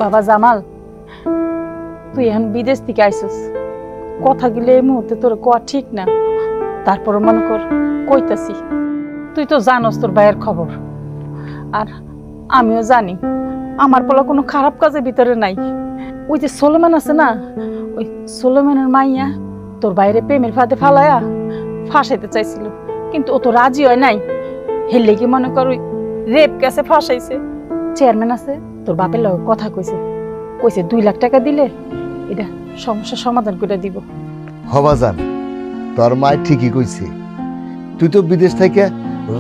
বাবা জামাল, তুই এখন বিদেশ থেকে আইসস, কথা গেলে এই মুহূর্তে তোর কোয়া ঠিক না। তারপর মনে কর কইতাছি, তুই তো জানস তোর ভাইয়ের খবর, আর আমিও জানি আমার পোলা কোনো খারাপ কাজের ভিতরে নাই। ওই যে সোলেমান আছে না, ওই সোলেমানের মাইয়া তোর বাইরে প্রেমের ফাঁদে ফালায়া ফাঁসাইতে চাইছিল, কিন্তু ও তো রাজি হয় নাই। হেললে কি মনে কর ওই রেপ কেসে ফাঁসাইছে। চেয়ারম্যান আছে, তোর বাপের লগে কথা কইছে, 2 লাখ টাকা দিলে এটা সমস্যার সমাধান করে দিব। হবাজান, তোর মা ঠিকই কইছে, তুই তো বিদেশ থেকে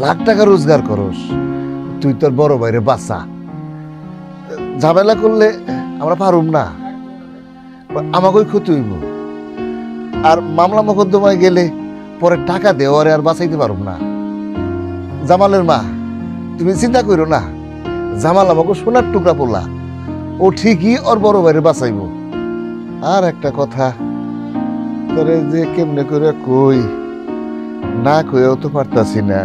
লাখ টাকা রোজগার করস, তুই তোর বড় ভাইরে বাঁচা। ঝামেলা করলে আমরা পারুম না, আমাকে ক্ষতি হইব। আর মামলা মোকদ্দমায় গেলে পরে টাকা দেওয়ারে আর বাঁচাইতে পারুম না। জামালের মা, তুমি চিন্তা করো না, জামাল আমাকে সোনার টুকরা পড়লা, ও ঠিকই ওর বড় ভাইরে বাঁচাইব। আর একটা কথা তোরে যে কেমনে করে কই, না কইও তো পারতাছি না।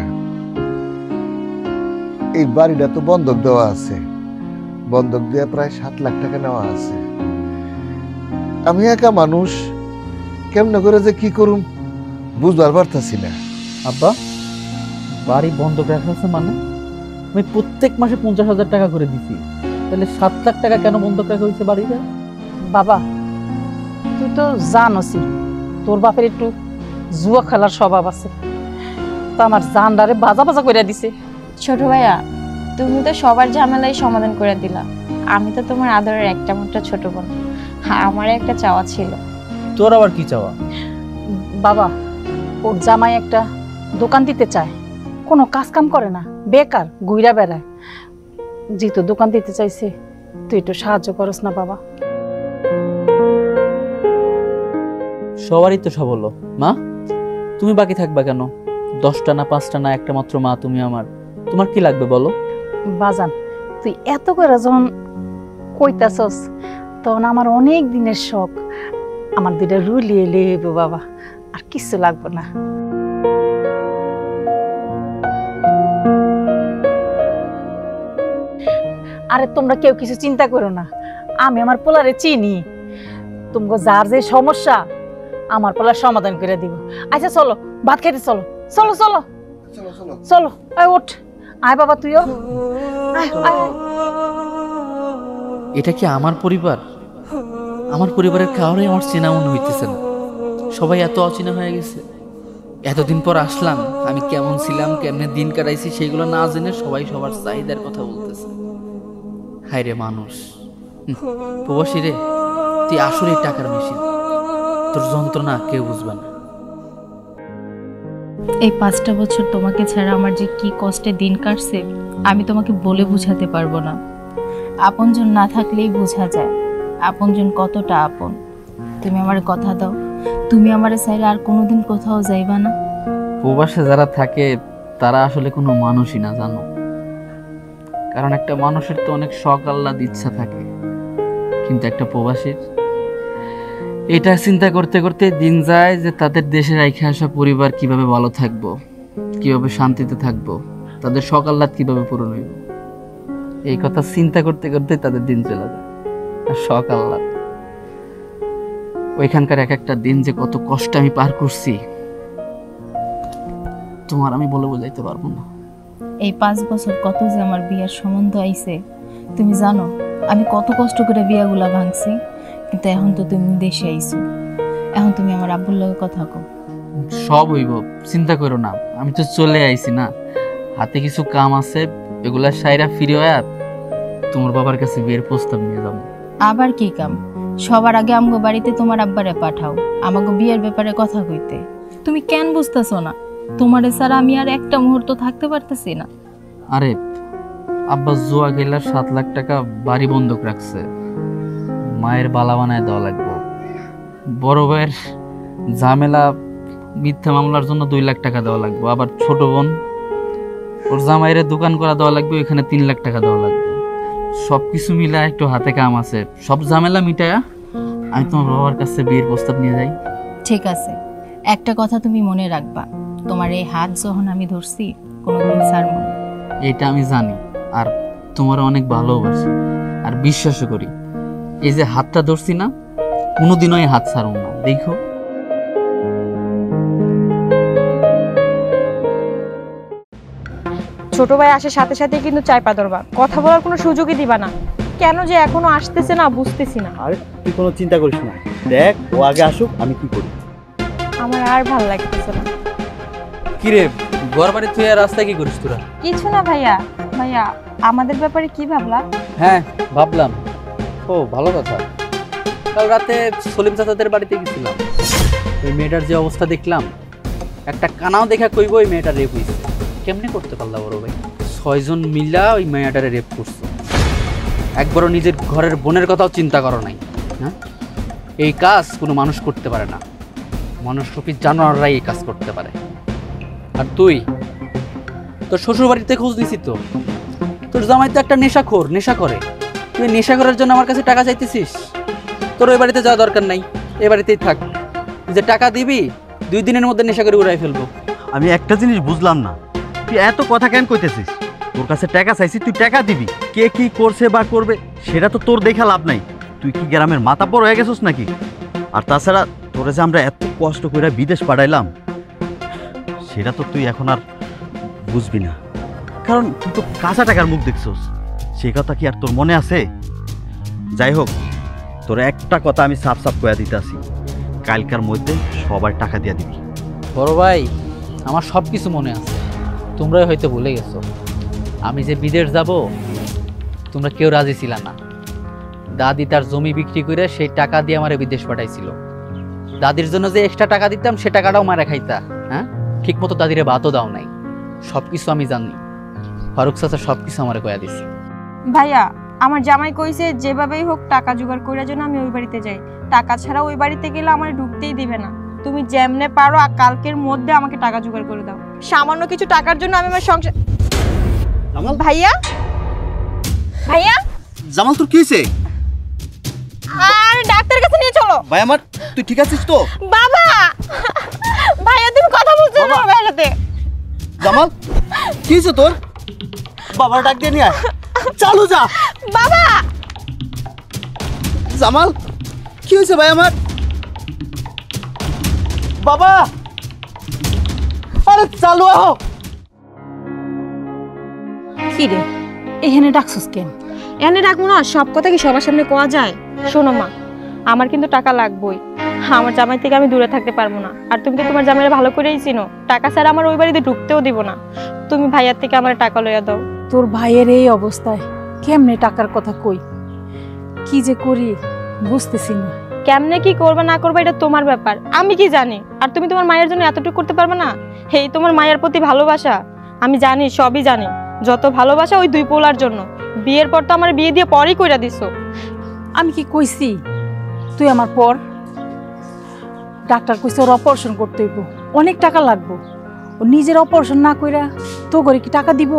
এই বাড়িটা তো বন্ধক দেওয়া আছে, বন্ধক দিয়ে প্রায় 7 লাখ টাকা নেওয়া আছে। আমি একা মানুষ, কেমনে করে যে কি করুম বুঝবার পারতাছি না। আব্বা, বাড়ি বন্ধক রাখা আছে মানে? আমি প্রত্যেক মাসে 50,000 টাকা করে দিছি, তাহলে 7 লাখ টাকা কেন বন্ধক রাখা হয়েছে বাড়িটা? বাবা, তুই তো জানসই তোর বাপের একটু জুয়া খেলার স্বভাব আছে, তো আমার জানডারে বাজা বাজা করে দিছে। ছোট ভাইয়া, তুমি তো সবার ঝামেলাই সমাধান করে দিলা। আমি তো তোমার আদরের একটা মাত্র ছোট বোন, আমার একটা চাওয়া ছিল। তোর আবার কি চাওয়া? বাবা, ওর জামাই একটা দোকান দিতে চায়, কোনো কাজ কাম করে না, বেকার ঘুরা বেড়ায়। যেহেতু দোকান দিতে চাইছে, তুই একটু সাহায্য করস না বাবা? সবারই তো সব হলো মা, তুমি বাকি থাকবা কেন? 10টা না 5টা না একটা মাত্র মা তুমি আমার, তোমার কি লাগবে বলো? বাজান, তুই এত করে যখন কইতাছস, তখন আমার অনেক দিনের শখ, আমার 2টা রুলিয়ে লেব বাবা, আর কিছু লাগবে না। আরে তোমরা কেউ কিছু চিন্তা করো না, আমি আমার পোলারে চিনি। তোমরা যার যে সমস্যা আমার পোলার সমাধান করে দিব। আচ্ছা চলো ভাত খাইতে, চলো চলো চলো চলো, আয় ওঠ, আয় বাবা তুইও আয় আয়। এটা কি আমার পরিবার? আমার পরিবারের কাউরে আমার চেনা মনে হইতেছে না, সবাই এত অচেনা হয়ে গেছে। এতদিন পর আসলাম, আমি কেমন ছিলাম, কেমনে দিন কাটাইছি সেগুলো না জেনে সবাই সবার চাহিদার কথা বলতেছে। হায় রে মানুষ, প্রবাসী রে, তুই আসলে টাকার মেশিন, তোর যন্ত্রণা কেউ বুঝবে না। এই 5টা বছর তোমাকে ছাড়া আমার যে কি কষ্টে দিন কাটছে আমি তোমাকে বলে বোঝাতে পারবো না। আপনজন না থাকলেই বোঝা যায় আপনজন কতটা আপন। তুমি আমার কথা দাও, তুমি আমারে চাইলে আর কোনোদিন কোথাও যাইবা না। প্রবাসে যারা থাকে তারা আসলে কোনো মানুষই না, জানো? কারণ একটা মানুষের তো অনেক শখ আহ্লাদ ইচ্ছা থাকে, কিন্তু একটা প্রবাসীর এটা চিন্তা করতে করতে দিন যায় যে তাদের দেশে রেখে আসা পরিবার কিভাবে ভালো থাকবো, কিভাবে শান্তিতে থাকবো, তাদের শখ আহ্লাদ কিভাবে পূরণ হইব, এই কথা চিন্তা করতে করতে তাদের দিন চলে যায়। আর শখ আহ্লাদ, ওইখানকার এক একটা দিন যে কত কষ্ট আমি পার করছি তোমার আমি বলে বোঝাইতে পারবো না। এই 5 বছর কত যে আমার বিয়ার সম্বন্ধ আইছে তুমি জানো, আমি কত কষ্ট করে বিয়াগুলা ভাঙছি, কিন্তু এখন তো তুমি দেশে আইছো, এখন তুমি আমার আব্বুর লগে কথা কও। সব হইব, চিন্তা করো না, আমি তো চলে আইছি না, হাতে কিছু কাম আছে, এগুলা সাইরা ফিরে হয়ে তোমার বাবার কাছে বিয়ের প্রস্তাব নিয়ে যাবো। আবার কি কাম? সবার আগে আমগো বাড়িতে তোমার আব্বারে পাঠাও আমাগো বিয়ের ব্যাপারে কথা কইতে। তুমি কেন বুঝতেছো না? তোমারে ছাড়া আমি আর একটা মুহূর্ত থাকতে পারতেছি না। আরে আব্বা জুয়া গেলার 7 লাখ টাকা বাড়ি বন্ধক রাখছে, মায়ের বালা বানায় দেওয়া লাগবে, বড় ভাইয়ের ঝামেলা মিথ্যা মামলার জন্য 2 লাখ টাকা দেওয়া লাগবে, আবার ছোট বোন ওর জামাইরে দোকান করা দেওয়া লাগবে, ওইখানে 3 লাখ টাকা দেওয়া লাগবে। সবকিছু মিলে একটু হাতে কাম আছে, সব ঝামেলা মিটায়া আমি তোমার বাবার কাছে বিয়ের প্রস্তাব নিয়ে যাই। ঠিক আছে, একটা কথা তুমি মনে রাখবা, তোমার এই হাত যখন আমি ধরছি কোনোদিন ছাড়ব না। এটা আমি জানি, আর তোমার অনেক ভালোবাসি আর বিশ্বাসও করি। এই যে হাতটা ধরছি না, কোনোদিনও এই হাত ছাড়ুন না, দেখো। ছোট ভাই আসার সাথে সাথে কিন্তু চাইপা ধরবা, কথা বলার কোনো সুযোগই দিবা না। কেন যে এখনো আসতেছে না বুঝতেছি না। আরে তুই কোনো চিন্তা করিস না, দেখ ও আগে আসুক, আমি কি করি। আমার আর ভালো লাগতেছে না। কি রে, ঘর বাড়ি তুই আর রাস্তায় কি করিস তোরা? কিছু না ভাইয়া। ভাইয়া আমাদের ব্যাপারে কি ভাবলা? হ্যাঁ ভাবলাম। ও ভালো কথা। কাল রাতে সলিম চাচাদের বাড়িতে গেছিলাম, ওই মেয়েটার যে অবস্থা দেখলাম, একটা কানাও দেখা কইব ওই মেয়েটা রেপ হয়েছে। কেমনে করতে পারলা বড় ভাই? 6 জন মিলা ওই মেয়েটারে রেপ করছে। একবারও নিজের ঘরের বোনের কথাও চিন্তা করো নাই। হ্যাঁ, এই কাজ কোনো মানুষ করতে পারে না, মানুষরূপী জানোয়াররাই এই কাজ করতে পারে। আর তুই তোর শ্বশুর বাড়িতে খোঁজ নিছিস তো? তোর জামাই তো একটা নেশাখোর, নেশা করে। তুই নেশা করার জন্য আমার কাছে টাকা চাইতেছিস? তোর ওই বাড়িতে যাওয়া দরকার নাই, এ বাড়িতেই থাক। যে টাকা দিবি 2 দিনের মধ্যে নেশা করে উড়াই ফেলবো। আমি একটা জিনিস বুঝলাম না, তুই এত কথা কেন কইতেছিস? তোর কাছে টাকা চাইছি, তুই টাকা দিবি। কে কি করছে বা করবে সেটা তো তোর দেখা লাভ নাই। তুই কি গ্রামের মাথা পর হয়ে গেছিস নাকি? আর তাছাড়া তোরে যে আমরা এত কষ্ট করে বিদেশ পাঠাইলাম, সেটা তো তুই এখন আর বুঝবি না, কারণ তুই তো কাঁচা টাকার মুখ দেখছস। সেই কথা কি আর তোর মনে আছে? যাই হোক, তোর একটা কথা আমি সাফ সাফ কইয়া দিতে আসি, কালকার মধ্যে সবার টাকা দিয়া দিবি। বড় ভাই, আমার সব কিছু মনে আছে, তোমরাই হয়তো ভুলে গেছো। আমি যে বিদেশ যাব, তোমরা কেউ রাজি ছিল না। দাদি তার জমি বিক্রি করে সেই টাকা দিয়ে আমার বিদেশ পাঠাইছিল। দাদির জন্য যে এক্সট্রা টাকা দিতাম, সে টাকাটাও মারা খাইতা। হ্যাঁ, ঠিক মতো দাদিরে ভাতও দাও নাই। সব কিছু আমি জানি, ফারুক চাচা সব কিছু আমার কয়া দিছে। ভাইয়া আমার জামাই কইছে যেভাবেই হোক টাকা জোগাড় করার জন্য আমি ওই বাড়িতে যাই। টাকা ছাড়া ওই বাড়িতে গেলে আমার ঢুকতেই দিবে না। তুমি যেমনে পারো আর কালকের মধ্যে আমাকে টাকা জোগাড় করে দাও। সামান্য কিছু টাকার জন্য আমি আমার সংসার। জামাল, ভাইয়া ভাইয়া জামাল তোর কি হয়েছে? আর ডাক্তারের কাছে নিয়ে চলো। ভাই আমার, তুই ঠিক আছিস তো? বাবা ভাইয়া তুমি কথা বলছো না ভাইয়ের সাথে। জামাল কি হয়েছে তোর? বাবার ডাক দিয়ে নিয়ে আয়, চালু যা। বাবা জামাল কি হয়েছে ভাই আমার? বাবা আরে চালু আহ। কি রে, এখানে ডাকছস কেন? এনে রাখবো না, সব কথা কি সবার সামনে কোয়া যায়? শোনো মা, আমার কিন্তু টাকা লাগবেই। আমার জামাই থেকে আমি দূরে থাকতে পারবো না। আর তুমি তো তোমার জামাইরা ভালো করেই চিনো, টাকা ছাড়া আমার ওই বাড়িতে ঢুকতেও দিব না। তুমি ভাইয়ার থেকে আমার টাকা লইয়া দাও। তোর ভাইয়ের এই অবস্থায় কেমনে টাকার কথা কই? কি যে করি বুঝতেছি না। কেমনে কি করবে না করবে এটা তোমার ব্যাপার, আমি কি জানি? আর তুমি তোমার মায়ের জন্য এতটুকু করতে পারবে না? এই তোমার মায়ের প্রতি ভালোবাসা, আমি জানি, সবই জানি। যত ভালোবাসা ওই 2 পোলার জন্য। বিয়ের পর তো আমার বিয়ে দিয়ে পরই কইরা দিছো। আমি কি কইছি তুই আমার পর? ডাক্তার কইছে ওর অপারেশন করতে হইব, অনেক টাকা লাগবো। ও নিজের অপারেশন না কইরা তো করে কি টাকা দিব?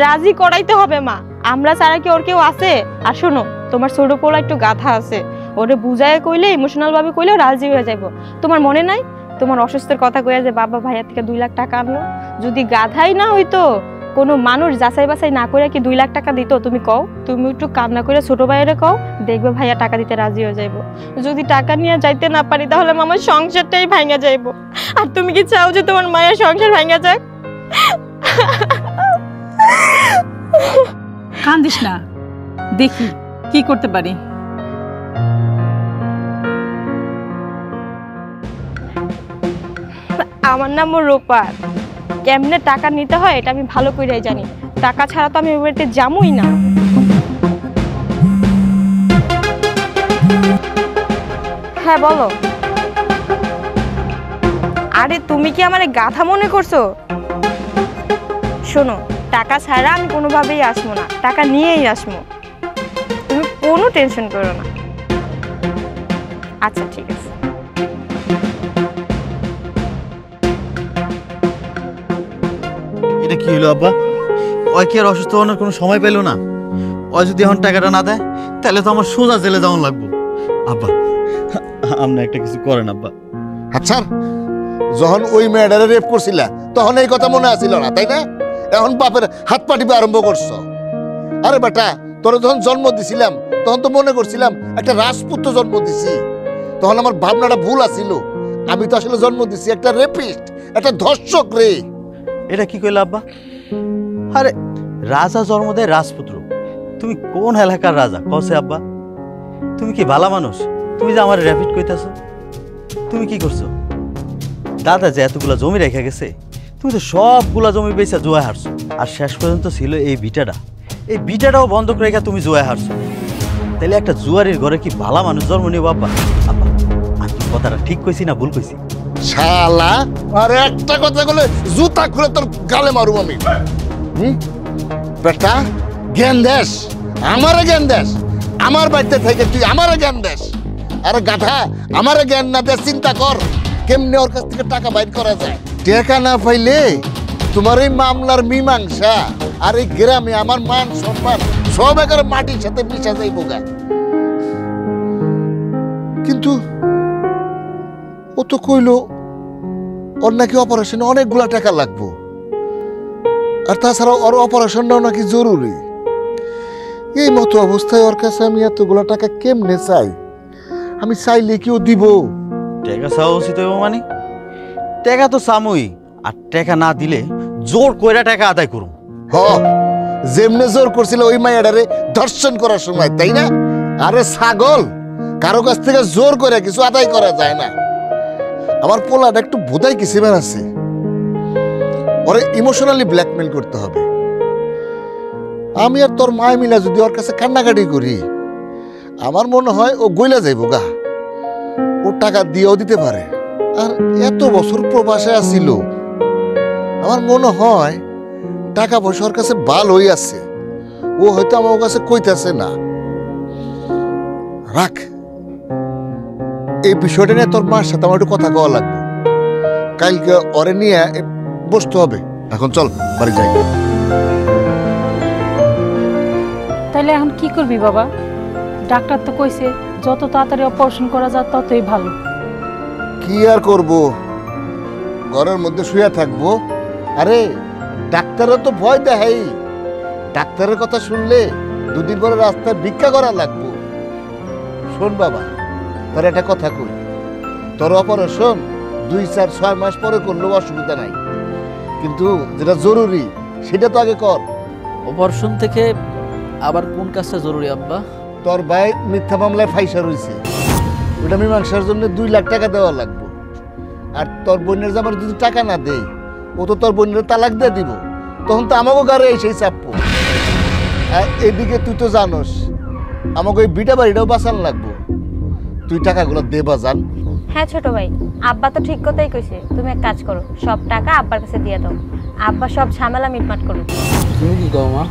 রাজি করাইতে হবে মা, আমরা ছাড়া কি ওর কেউ আছে? আর শোনো, তোমার ছোট পোলা একটু গাথা আছে, ওরে বুঝায় কইলে, ইমোশনাল ভাবে কইলে রাজি হয়ে যাইব। তোমার মনে নাই তোমার অসুস্থের কথা কইয়া যে বাবা ভাইয়া থেকে 2 লাখ টাকা আনলো? যদি গাধাই না হইতো, কোনো মানুষ যাচাই বাছাই না করে কি 2 লাখ টাকা দিত? তুমি কও, তুমি একটু কান্না করে ছোট ভাইয়েরে কও, দেখবে ভাইয়া টাকা দিতে রাজি হয়ে যাইব। যদি টাকা নিয়ে যাইতে না পারি তাহলে আমার সংসারটাই ভাঙা যাইব। আর তুমি কি চাও যে তোমার মায়ের সংসার ভাঙা যাক? কান্দিস না, দেখি কি করতে পারি। আমার নাম রূপার। কেমনে টাকা নিতে হয় এটা আমি ভালো করেই জানি। টাকা ছাড়া তো আমি ওই বাড়িতে যামই না। হ্যাঁ বলো। আরে তুমি কি আমার গাধা মনে করছো? শোনো, টাকা ছাড়া আমি কোনোভাবেই আসবো না, টাকা নিয়েই আসবো। তুমি কোনো টেনশন করো না। আচ্ছা ঠিক আছে। এটা কি হলো আব্বা? ওই কি আর অসুস্থ হওয়ার কোনো সময় পেল না? ওই যদি এখন টাকাটা না দেয় তাহলে তো আমার সোজা জেলে যাওয়ার লাগবো। আব্বা আপনি একটা কিছু করেন আব্বা। আচ্ছা, যখন ওই মেয়েটারে রেপ করছিল তখন এই কথা মনে আসিল না, তাই না? এখন বাপের হাত পাটিবে আরম্ভ করছো। আরে বেটা, তোরা যখন জন্ম দিছিলাম তখন তো মনে করছিলাম একটা রাজপুত্র জন্ম দিছি। তখন আমার ভাবনাটা ভুল আছিল। আমি তো আসলে জন্ম দিছি একটা রেপিস্ট, একটা ধর্ষক রে। এটা কি কইলা আব্বা? আরে রাজা জন্ম দেয় রাজপুত্র, তুমি কোন এলাকার রাজা কসে আব্বা? তুমি কি ভালো মানুষ? তুমি যে আমার র্যাপিড কইতাছো, তুমি কি করছো? দাদা যে এতগুলা জমি রেখে গেছে, তুমি তো সবগুলা জমি বেচা জুয়া হারছো। আর শেষ পর্যন্ত ছিল এই বিটাটা, এই বিটাটাও বন্ধক রেখে তুমি জুয়া হারছো। তাহলে একটা জুয়ারির ঘরে কি ভালো মানুষ জন্ম নিব আব্বা? আব্বা আমি কি কথাটা ঠিক কইছি না ভুল কইছি? শালা আর একটা কথা বলে জুতা খুলে তোর গালে মারুম আমি। বেটা জ্ঞান দেশ, আমারে জ্ঞান দেশ, আমার বাড়িতে থেকে তুই আমারে জ্ঞান দেশ। আরে গাধা, আমারে জ্ঞান না দেশ, চিন্তা কর কেমনে ওর কাছ থেকে টাকা বাইর করা যায়। টাকা না পাইলে তোমার এই মামলার মীমাংসা আর এই গ্রামে আমার মান সম্মান সব একেবারে মাটির সাথে মিশা যাইব গা। কিন্তু ও তো কইলো ওর নাকি অপারেশনে অনেকগুলা টাকা লাগবো, আর তাছাড়া ওর অপারেশনটাও নাকি জরুরি। এই মতো অবস্থায় ওর কাছে আমি এতগুলা টাকা কেমনে চাই? আমি চাইলে কি ও দিব? টাকা চাওয়া উচিত হইব মানে? টাকা তো চামুই, আর টাকা না দিলে জোর কইরা টাকা আদায় করুম। হ, যেমনে জোর করছিল ওই মাইয়াডারে ধর্ষণ করার সময়, তাই না? আরে ছাগল, কারো কাছ থেকে জোর করে কিছু আদায় করা যায় না। আমার পোলাটা একটু বোধাই কিসিমের আছে, ওরে ইমোশনালি ব্ল্যাকমেল করতে হবে। আমি আর তোর মায় মিলা যদি ওর কাছে কান্নাকাটি করি, আমার মনে হয় ও গইলা যাইব গা। ও টাকা দিয়েও দিতে পারে, আর এত বছর প্রবাসে আসিল, আমার মনে হয় টাকা পয়সা ওর কাছে ভালোই আছে। ও হয়তো আমার কাছে কইতাছে না। রাখ, এই বিষয়টা নিয়ে তোর মার সাথে আমার একটু কথা কওয়া লাগবে। কালকে ওরে নিয়ে বসতে হবে। এখন চল বাড়ি যাই। তাহলে এখন কি করবি বাবা? ডাক্তার তো কইছে যত তাড়াতাড়ি অপারেশন করা যায় ততই ভালো। কি আর করব, ঘরের মধ্যে শুয়ে থাকবো? আরে ডাক্তারও তো ভয় দেখাই। ডাক্তারের কথা শুনলে দুদিন পরে রাস্তায় ভিক্ষা করা লাগবো। শোন বাবা, তোর একটা কথা কই, তোর অপারেশন 2-4-6 মাস পরে করলেও অসুবিধা নাই, কিন্তু যেটা জরুরি সেটা তো আগে কর। অপারেশন থেকে আবার কোন কাজটা জরুরি আব্বা? তোর ভাই মিথ্যা মামলায় ফাইসা রয়েছে, ওটা মীমাংসার জন্য 2 লাখ টাকা দেওয়া লাগবে। আর তোর বোনের জামার যদি টাকা না দেয়, ও তো তোর বোনের তালাক দিয়ে দিব, তখন তো আমাকে গাড়ি এসেই চাপবো। আর এদিকে তুই তো জানোস আমাকে ওই বিটা বাড়িটাও বাঁচান লাগবো। তুই টাকাগুলো দে বাজান। হ্যাঁ ছোট ভাই, আব্বা তো ঠিক কথাই কইছে। তুমি এক কাজ করো, সব টাকা আব্বার কাছে দিয়ে দাও, আব্বা সব ঝামেলা মিটমাট করো। তুমি কি কও মা?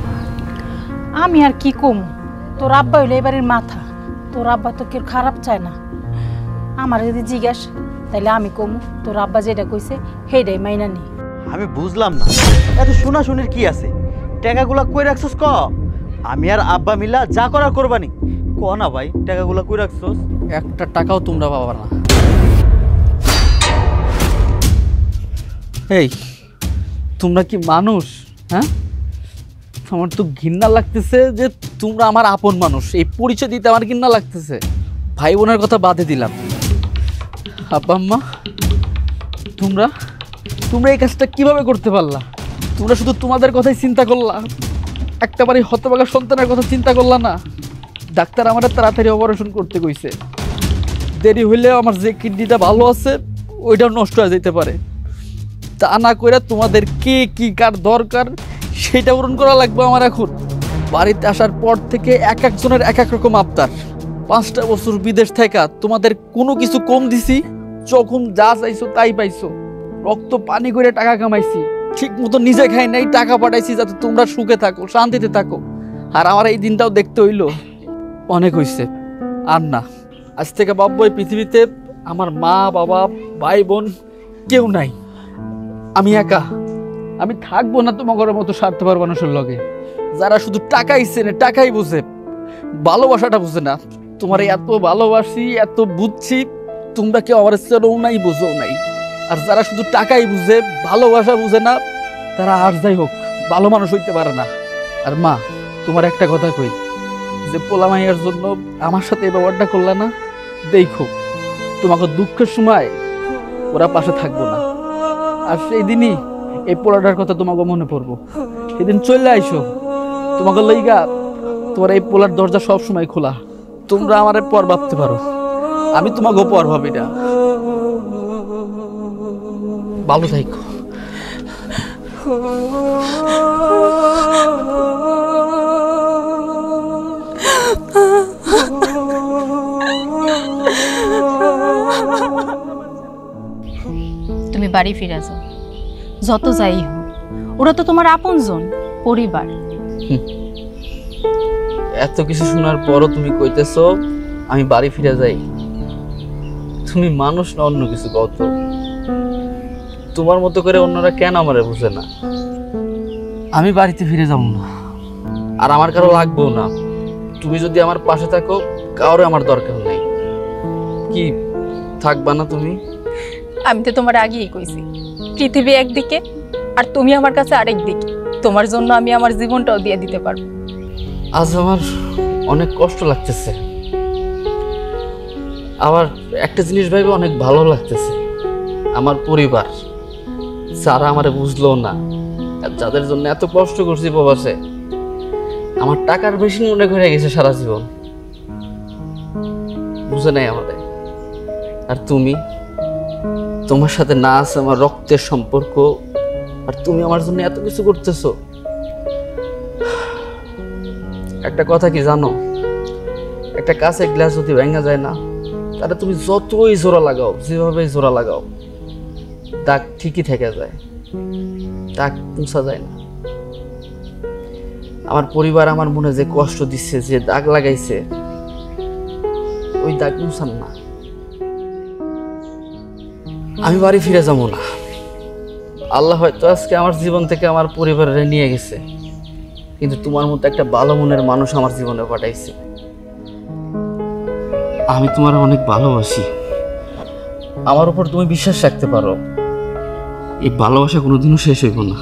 আমি আর কি কম, তোর আব্বা হইলে এবারের মাথা। তোর আব্বা তো কেউ খারাপ চায় না। আমার যদি জিজ্ঞাস তাইলে আমি কমু তোর আব্বা যেটা কইছে সেইটাই মাইনা নি। আমি বুঝলাম না এত শোনাশুনির কি আছে? টাকাগুলা কই রাখছস ক? আমি আর আব্বা মিলা যা করার করবানি। ক না ভাই, টাকাগুলা কই রাখছস? একটা টাকাও তোমরা পাবা না। এই তোমরা কি মানুষ? হ্যাঁ, আমার তো ঘৃণা লাগতেছে যে তোমরা আমার আপন মানুষ, এই পরিচয় দিতে আমার ঘৃণা লাগতেছে। ভাই বোনের কথা বাদে দিলাম, আব্বা আম্মা তোমরা তোমরা এই কাজটা কিভাবে করতে পারলা? তোমরা শুধু তোমাদের কথাই চিন্তা করলা, একটা বাড়ি হতভাগা সন্তানের কথা চিন্তা করলা না? ডাক্তার আমার তাড়াতাড়ি অপারেশন করতে কইছে, দেরি হইলে আমার যে কিডনিটা ভালো আছে ওইটাও নষ্ট হয়ে যেতে পারে। তা না করে তোমাদের কে কি কার দরকার সেটা পূরণ করা লাগবে আমার। এখন বাড়িতে আসার পর থেকে এক একজনের এক এক রকম আবদার। 5টা বছর বিদেশ থেকে তোমাদের কোনো কিছু কম দিছি? যখন যা চাইছো তাই পাইছো। রক্ত পানি করে টাকা কামাইছি, ঠিক মতো নিজে খাই নাই, টাকা পাঠাইছি যাতে তোমরা সুখে থাকো, শান্তিতে থাকো। আর আমার এই দিনটাও দেখতে হইলো। অনেক হইছে, আর না। আজ থেকে ভাববো এই পৃথিবীতে আমার মা বাবা ভাই বোন কেউ নাই, আমি একা। আমি থাকবো না তোমার মতো স্বার্থপর মানুষের লগে, যারা শুধু টাকাই চেনে, টাকাই বুঝে, ভালোবাসাটা বুঝে না। তোমার এত ভালোবাসি, এত বুঝছি, তোমরা কেউ আমার চেনেও নাই, বুঝেও নাই। আর যারা শুধু টাকাই বুঝে, ভালোবাসা বুঝে না, তারা আর যাই হোক ভালো মানুষ হইতে পারে না। আর মা, তোমার একটা কথা কই, যে পোলা মাইয়ার জন্য আমার সাথে এই ব্যবহারটা করলা না, দেখো তোমাকে দুঃখের সময় ওরা পাশে থাকবো না। আর সেই দিনই এই পোলাটার কথা তোমাকে মনে পড়বো। সেদিন চলে আইসো, তোমাকে লইগা তোমার এই পোলার দরজা সব সময় খোলা। তোমরা আমার পর ভাবতে পারো, আমি তোমাকে পর ভাবি না। ভালো থাকো। তুমি বাড়ি ফিরে যাও, যত যাই হোক ওরা তো তোমার আপনজন, পরিবার। এত কিছু শোনার পরও তুমি কইতেছো আমি বাড়ি ফিরে যাই? তুমি মানুষ না অন্য কিছু কত? তোমার মতো করে অন্যরা কেন আমারে বুঝে না? আমি বাড়িতে ফিরে যাব না, আর আমার কারো লাগবেও না। তুমি যদি আমার পাশে থাকো, কারো আমার দরকার নেই। কি থাকবা না তুমি? আমি তো তোমার আগেই কইছি, পৃথিবী একদিকে আর তুমি আমার কাছে আরেক দিকে। তোমার জন্য আমি আমার জীবনটাও দিয়ে দিতে পারবো। আজ আমার অনেক কষ্ট লাগতেছে, আমার একটা জিনিস ভাইবে অনেক ভালো লাগতেছে। আমার পরিবার যারা আমারে বুঝলো না, যাদের জন্য এত কষ্ট করছি প্রবাসে, আমার টাকার বেশি মনে করে গেছে সারা জীবন, বুঝে নাই আমাদের। আর তুমি, তোমার সাথে না আছে আমার রক্তের সম্পর্ক, আর তুমি আমার জন্য এত কিছু করতেছো। একটা কথা কি জানো, একটা কাঁচের গ্লাস যদি ভেঙে যায় না, তাহলে তুমি যতই জোড়া লাগাও, যেভাবে জোড়া লাগাও, দাগ ঠিকই থেকে যায়, দাগ মুছা যায় না। আমার পরিবার আমার মনে যে কষ্ট দিচ্ছে, যে দাগ লাগাইছে, ওই দাগ মুছান না। আমি বাড়ি ফিরে যাবো না। আল্লাহ হয়তো আজকে আমার জীবন থেকে আমার পরিবারে নিয়ে গেছে, কিন্তু তোমার মতো একটা ভালো মনের মানুষ আমার জীবনে পাঠাইছে। আমি তোমার অনেক ভালোবাসি, আমার উপর তুমি বিশ্বাস রাখতে পারো। এই ভালোবাসা কোনোদিনও শেষ হইব না।